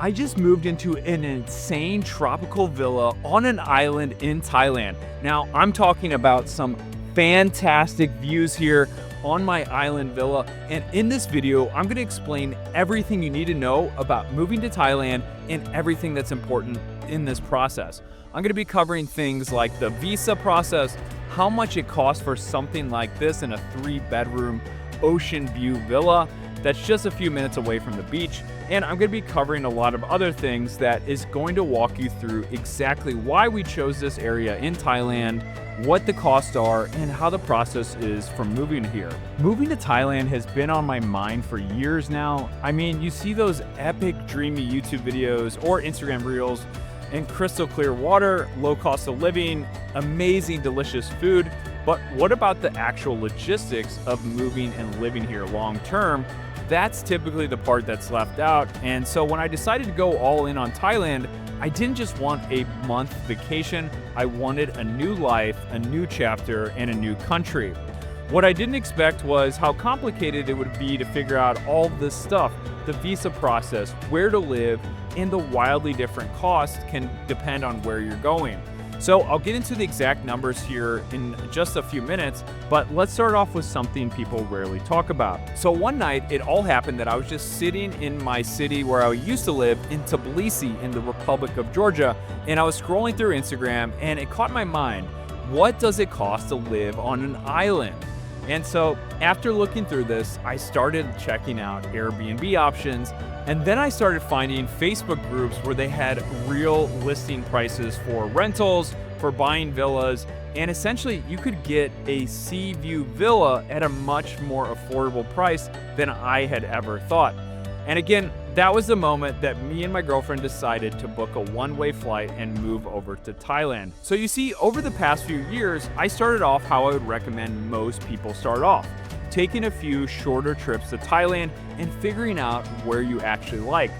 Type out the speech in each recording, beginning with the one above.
I just moved into an insane tropical villa on an island in Thailand. Now, I'm talking about some fantastic views here on my island villa. And in this video, I'm gonna explain everything you need to know about moving to Thailand and everything that's important in this process. I'm gonna be covering things like the visa process, how much it costs for something like this in a 3-bedroom ocean view villa that's just a few minutes away from the beach. And I'm going to be covering a lot of other things that is going to walk you through exactly why we chose this area in Thailand, what the costs are, and how the process is for moving here. Moving to Thailand has been on my mind for years now. I mean, you see those epic, dreamy YouTube videos or Instagram reels and crystal clear water, low cost of living, amazing, delicious food. But what about the actual logistics of moving and living here long term? That's typically the part that's left out. And so when I decided to go all in on Thailand, I didn't just want a month vacation. I wanted a new life, a new chapter, and a new country. What I didn't expect was how complicated it would be to figure out all this stuff, the visa process, where to live, and the wildly different costs can depend on where you're going. So I'll get into the exact numbers here in just a few minutes, but let's start off with something people rarely talk about. So one night, it all happened that I was just sitting in my city where I used to live in Tbilisi in the Republic of Georgia, and I was scrolling through Instagram and it caught my mind. What does it cost to live on an island? And so after looking through this, I started checking out Airbnb options, and then I started finding Facebook groups where they had real listing prices for rentals, for buying villas, and essentially you could get a sea view villa at a much more affordable price than I had ever thought. And again, that was the moment that me and my girlfriend decided to book a one-way flight and move over to Thailand. So you see, over the past few years, I started off how I would recommend most people start off, taking a few shorter trips to Thailand and figuring out where you actually like.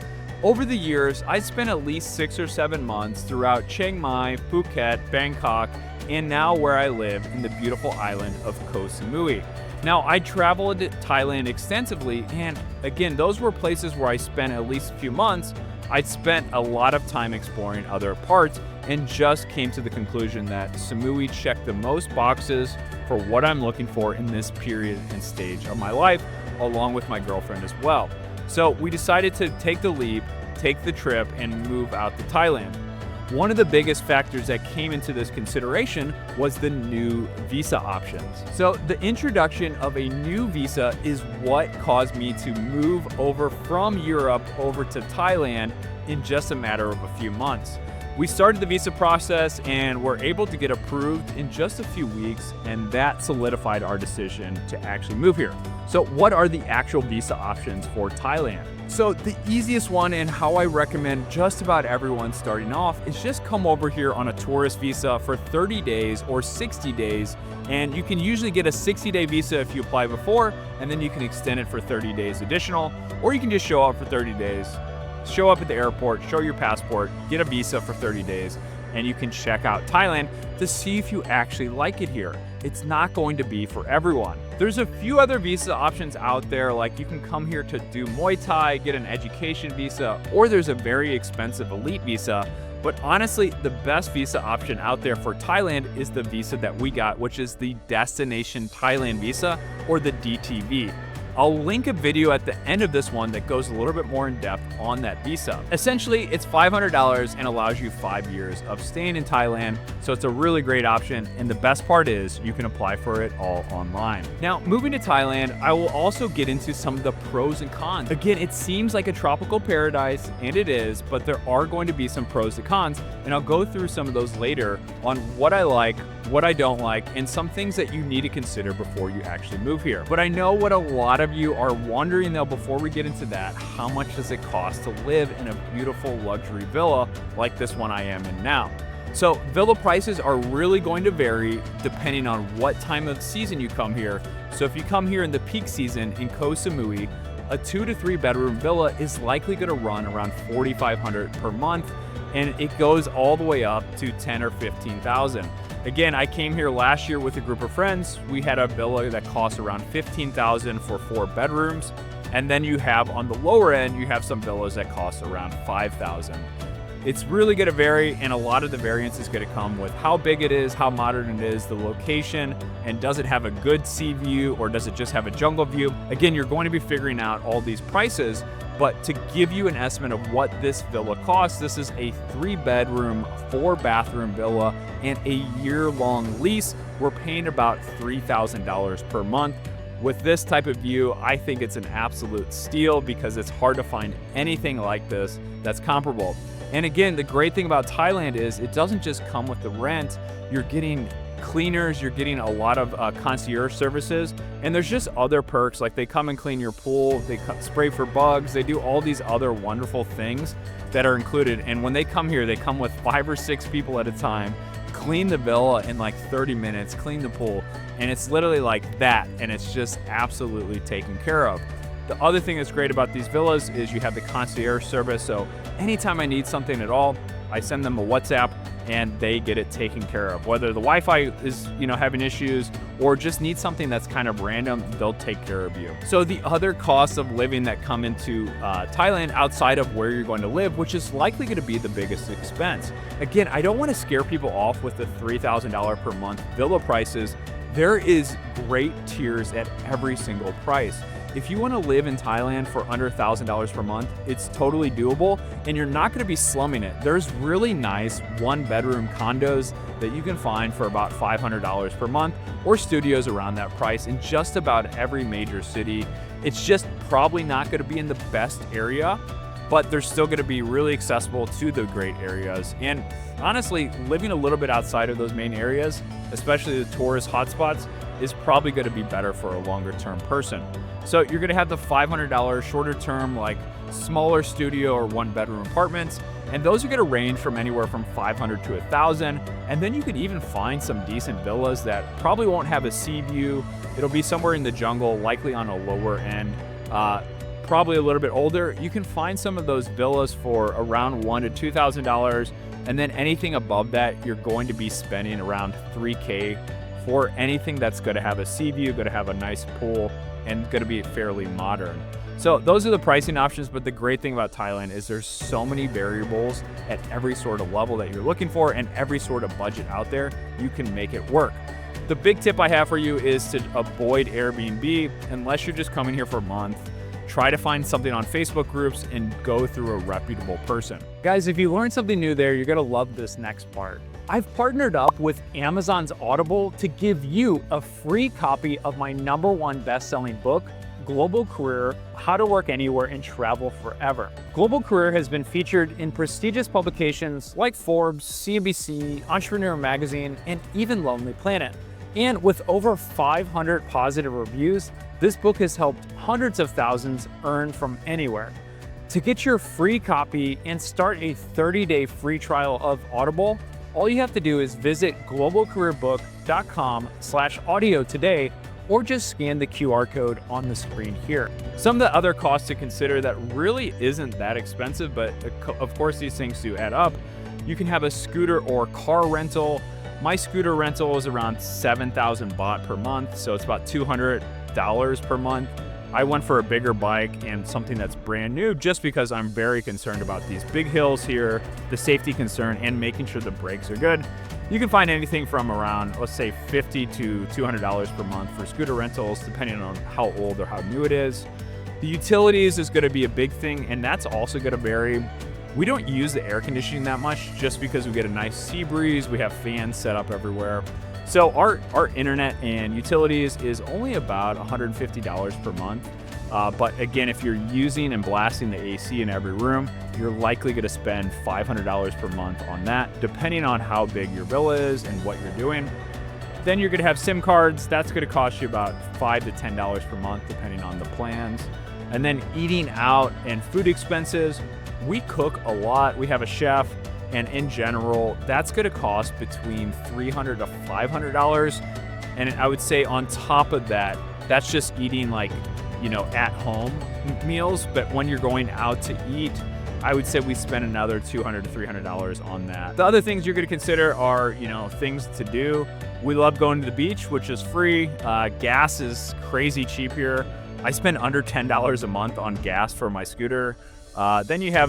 Over the years, I spent at least 6 or 7 months throughout Chiang Mai, Phuket, Bangkok, and now where I live in the beautiful island of Koh Samui. Now, I traveled to Thailand extensively, and again, those were places where I spent at least a few months. I'd spent a lot of time exploring other parts and just came to the conclusion that Samui checked the most boxes for what I'm looking for in this period and stage of my life, along with my girlfriend as well. So we decided to take the leap, take the trip, and move out to Thailand. One of the biggest factors that came into this consideration was the new visa options. So the introduction of a new visa is what caused me to move over from Europe over to Thailand in just a matter of a few months. We started the visa process and were able to get approved in just a few weeks, and that solidified our decision to actually move here. So what are the actual visa options for Thailand? So the easiest one, and how I recommend just about everyone starting off, is just come over here on a tourist visa for 30 days or 60 days. And you can usually get a 60-day visa if you apply before, and then you can extend it for 30 days additional, or you can just show up for 30 days. Show up at the airport, show your passport, get a visa for 30 days, and you can check out Thailand to see if you actually like it here. It's not going to be for everyone. There's a few other visa options out there, like you can come here to do Muay Thai, get an education visa, or there's a very expensive elite visa. But honestly, the best visa option out there for Thailand is the visa that we got, which is the Destination Thailand Visa, or the DTV. I'll link a video at the end of this one that goes a little bit more in depth on that visa. Essentially, it's $500 and allows you 5 years of staying in Thailand, so it's a really great option, and the best part is you can apply for it all online. Now, moving to Thailand, I will also get into some of the pros and cons. Again, it seems like a tropical paradise, and it is, but there are going to be some pros and cons, and I'll go through some of those later on what I like, what I don't like, and some things that you need to consider before you actually move here. But I know what a lot of you are wondering though, before we get into that, how much does it cost to live in a beautiful luxury villa like this one I am in now? So villa prices are really going to vary depending on what time of season you come here. So if you come here in the peak season in Koh Samui, a 2 to 3 bedroom villa is likely going to run around $4,500 per month, and it goes all the way up to $10,000 or $15,000. Again, I came here last year with a group of friends. We had a villa that cost around $15,000 for 4 bedrooms. And then you have on the lower end, you have some villas that cost around $5,000. It's really going to vary, and a lot of the variance is going to come with how big it is, how modern it is, the location, and does it have a good sea view or does it just have a jungle view? Again, you're going to be figuring out all these prices, but to give you an estimate of what this villa costs, this is a 3-bedroom, 4-bathroom villa and a year-long lease. We're paying about $3,000 per month. With this type of view, I think it's an absolute steal because it's hard to find anything like this that's comparable. And again, the great thing about Thailand is it doesn't just come with the rent. You're getting cleaners, you're getting a lot of concierge services, and there's just other perks, like they come and clean your pool, they spray for bugs, they do all these other wonderful things that are included. And when they come here, they come with 5 or 6 people at a time, clean the villa in like 30 minutes, clean the pool, and it's literally like that, and it's just absolutely taken care of. The other thing that's great about these villas is you have the concierge service. So anytime I need something at all, I send them a WhatsApp and they get it taken care of. Whether the Wi-Fi is, having issues or just need something that's kind of random, they'll take care of you. So the other costs of living that come into Thailand outside of where you're going to live, which is likely going to be the biggest expense. Again, I don't want to scare people off with the $3,000 per month villa prices. There is great tiers at every single price. If you want to live in Thailand for under $1,000 per month, it's totally doable, and you're not going to be slumming it. There's really nice 1-bedroom condos that you can find for about $500 per month, or studios around that price in just about every major city. It's just probably not going to be in the best area, but they're still going to be really accessible to the great areas. And honestly, living a little bit outside of those main areas, especially the tourist hotspots, is probably going to be better for a longer term person. So you're going to have the $500 shorter term, like smaller studio or 1-bedroom apartments, and those are going to range from anywhere from $500 to $1,000. And then you could even find some decent villas that probably won't have a sea view. It'll be somewhere in the jungle, likely on a lower end, probably a little bit older. You can find some of those villas for around $1,000 to $2,000, and then anything above that, you're going to be spending around $3,000 for anything that's going to have a sea view, going to have a nice pool, and going to be fairly modern. So those are the pricing options, but the great thing about Thailand is there's so many variables at every sort of level that you're looking for and every sort of budget out there, you can make it work. The big tip I have for you is to avoid Airbnb unless you're just coming here for a month. Try to find something on Facebook groups and go through a reputable person. Guys, if you learned something new there, you're gonna love this next part. I've partnered up with Amazon's Audible to give you a free copy of my #1 best-selling book, Global Career: How to Work Anywhere and Travel Forever. Global Career has been featured in prestigious publications like Forbes, CNBC, Entrepreneur Magazine, and even Lonely Planet. And with over 500 positive reviews, this book has helped hundreds of thousands earn from anywhere. To get your free copy and start a 30-day free trial of Audible, all you have to do is visit globalcareerbook.com/audio today, or just scan the QR code on the screen here. Some of the other costs to consider that really isn't that expensive, but of course these things do add up. You can have a scooter or car rental. My scooter rental is around 7,000 baht per month, so it's about $200 per month. I went for a bigger bike and something that's brand new just because I'm very concerned about these big hills here, the safety concern, and making sure the brakes are good. You can find anything from around, let's say, $50 to $200 per month for scooter rentals, depending on how old or how new it is. The utilities is going to be a big thing, and that's also going to vary. We don't use the air conditioning that much just because we get a nice sea breeze. We have fans set up everywhere. So our internet and utilities is only about $150 per month. But again, if you're using and blasting the AC in every room, you're likely going to spend $500 per month on that, depending on how big your villa is and what you're doing. Then you're going to have SIM cards. That's going to cost you about $5 to $10 per month, depending on the plans. And then eating out and food expenses. We cook a lot. We have a chef. And in general, that's going to cost between $300 to $500. And I would say on top of that, that's just eating at home meals. But when you're going out to eat, I would say we spend another $200 to $300 on that. The other things you're going to consider are, things to do. We love going to the beach, which is free. Gas is crazy cheap here. I spend under $10 a month on gas for my scooter. Then you have,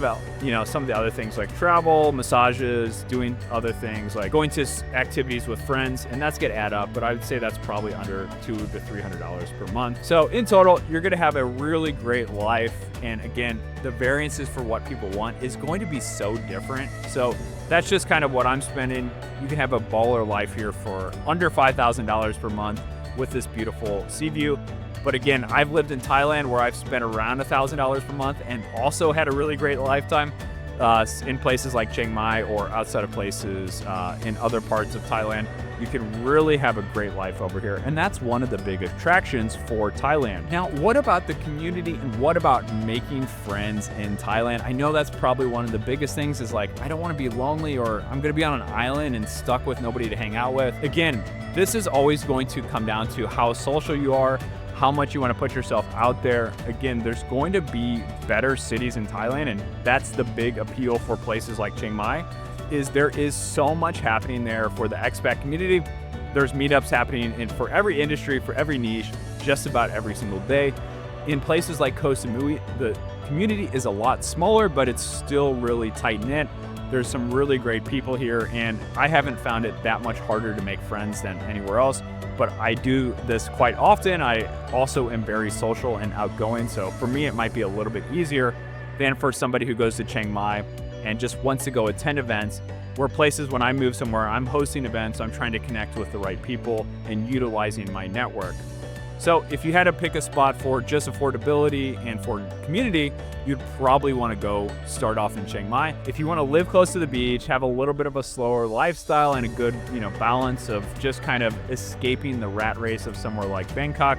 some of the other things like travel, massages, doing other things like going to activities with friends, and that's gonna add up, but I would say that's probably under $200 to $300 per month. So in total, you're gonna have a really great life. And again, the variances for what people want is going to be so different. So that's just kind of what I'm spending. You can have a baller life here for under $5,000 per month with this beautiful sea view. But again, I've lived in Thailand where I've spent around $1,000 per month and also had a really great lifetime in places like Chiang Mai or outside of places in other parts of Thailand. You can really have a great life over here. And that's one of the big attractions for Thailand. Now, what about the community and what about making friends in Thailand? I know that's probably one of the biggest things is like, I don't want to be lonely or I'm going to be on an island and stuck with nobody to hang out with. Again, this is always going to come down to how social you are, how much you want to put yourself out there. Again, there's going to be better cities in Thailand, and that's the big appeal for places like Chiang Mai, is there is so much happening there for the expat community. There's meetups happening for every industry, for every niche, just about every single day. In places like Koh Samui, the community is a lot smaller, but it's still really tight-knit. There's some really great people here, and I haven't found it that much harder to make friends than anywhere else, but I do this quite often. I also am very social and outgoing, so for me, it might be a little bit easier than for somebody who goes to Chiang Mai and just wants to go attend events, where places when I move somewhere, I'm hosting events, I'm trying to connect with the right people and utilizing my network. So if you had to pick a spot for just affordability and for community, you'd probably want to go start off in Chiang Mai. If you want to live close to the beach, have a little bit of a slower lifestyle and a good, balance of just kind of escaping the rat race of somewhere like Bangkok,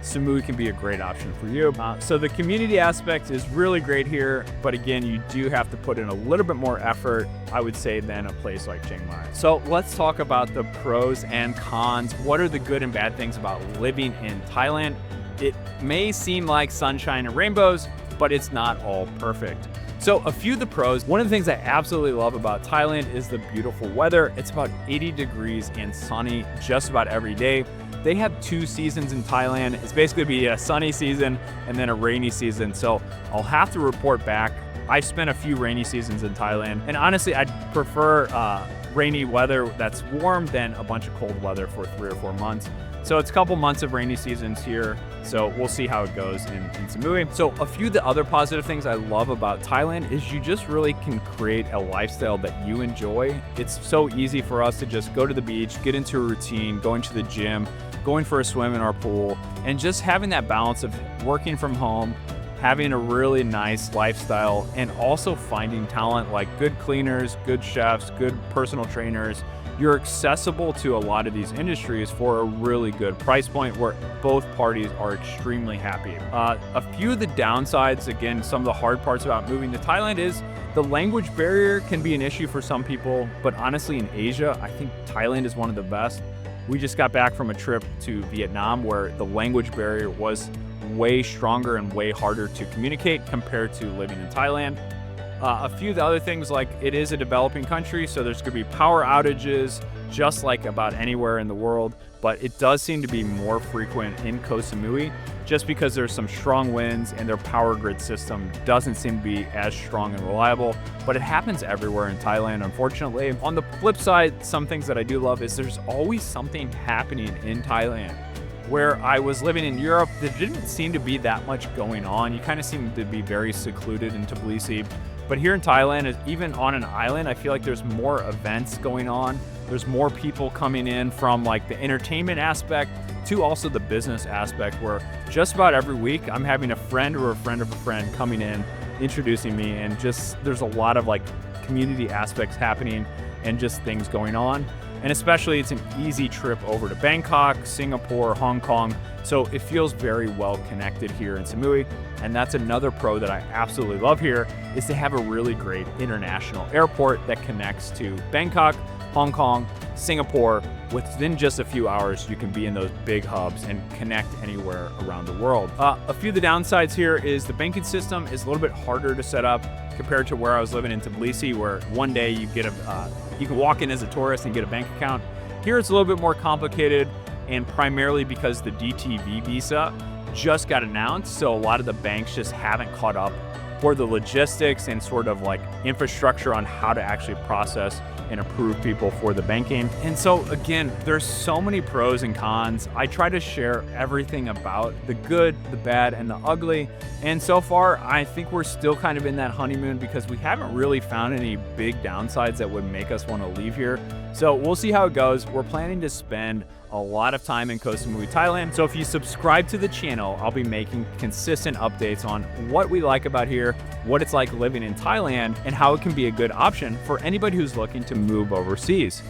Samui can be a great option for you. So the community aspect is really great here, but again, you do have to put in a little bit more effort, I would say, than a place like Chiang Mai. So let's talk about the pros and cons. What are the good and bad things about living in Thailand? It may seem like sunshine and rainbows, but it's not all perfect. So a few of the pros, one of the things I absolutely love about Thailand is the beautiful weather. It's about 80 degrees and sunny just about every day. They have 2 seasons in Thailand. It's basically be a sunny season and then a rainy season. So I'll have to report back. I spent a few rainy seasons in Thailand, and honestly, I'd prefer rainy weather that's warm than a bunch of cold weather for 3 or 4 months. So it's a couple months of rainy seasons here. So we'll see how it goes in Samui. So a few of the other positive things I love about Thailand is you just really can create a lifestyle that you enjoy. It's so easy for us to just go to the beach, get into a routine, going to the gym, going for a swim in our pool, and just having that balance of working from home, having a really nice lifestyle, and also finding talent like good cleaners, good chefs, good personal trainers. You're accessible to a lot of these industries for a really good price point where both parties are extremely happy. A few of the downsides, again, some of the hard parts about moving to Thailand is the language barrier can be an issue for some people, but honestly in Asia, I think Thailand is one of the best. We just got back from a trip to Vietnam where the language barrier was way stronger and way harder to communicate compared to living in Thailand. A few of the other things, like it is a developing country, so there's going to be power outages just like about anywhere in the world, but it does seem to be more frequent in Koh Samui just because there's some strong winds and their power grid system doesn't seem to be as strong and reliable, but it happens everywhere in Thailand, unfortunately. On the flip side, some things that I do love is there's always something happening in Thailand. Where I was living in Europe, there didn't seem to be that much going on. You kind of seem to be very secluded in Tbilisi. But here in Thailand, even on an island, I feel like there's more events going on. There's more people coming in from like the entertainment aspect to also the business aspect, where just about every week I'm having a friend or a friend of a friend coming in, introducing me, and just there's a lot of like community aspects happening and just things going on. And especially it's an easy trip over to Bangkok, Singapore, Hong Kong. So it feels very well connected here in Samui. And that's another pro that I absolutely love here, is they have a really great international airport that connects to Bangkok, Hong Kong, Singapore. Within just a few hours, you can be in those big hubs and connect anywhere around the world. A few of the downsides here is the banking system is a little bit harder to set up compared to where I was living in Tbilisi, where one day you can walk in as a tourist and get a bank account. Here it's a little bit more complicated, and primarily because the DTV visa just got announced, so a lot of the banks just haven't caught up for the logistics and sort of like infrastructure on how to actually process and approve people for the banking. And so again, there's so many pros and cons. I try to share everything about the good, the bad, and the ugly. And so far, I think we're still kind of in that honeymoon because we haven't really found any big downsides that would make us want to leave here. So we'll see how it goes. We're planning to spend a lot of time in Koh Samui, Thailand. So if you subscribe to the channel, I'll be making consistent updates on what we like about here, what it's like living in Thailand, and how it can be a good option for anybody who's looking to move overseas.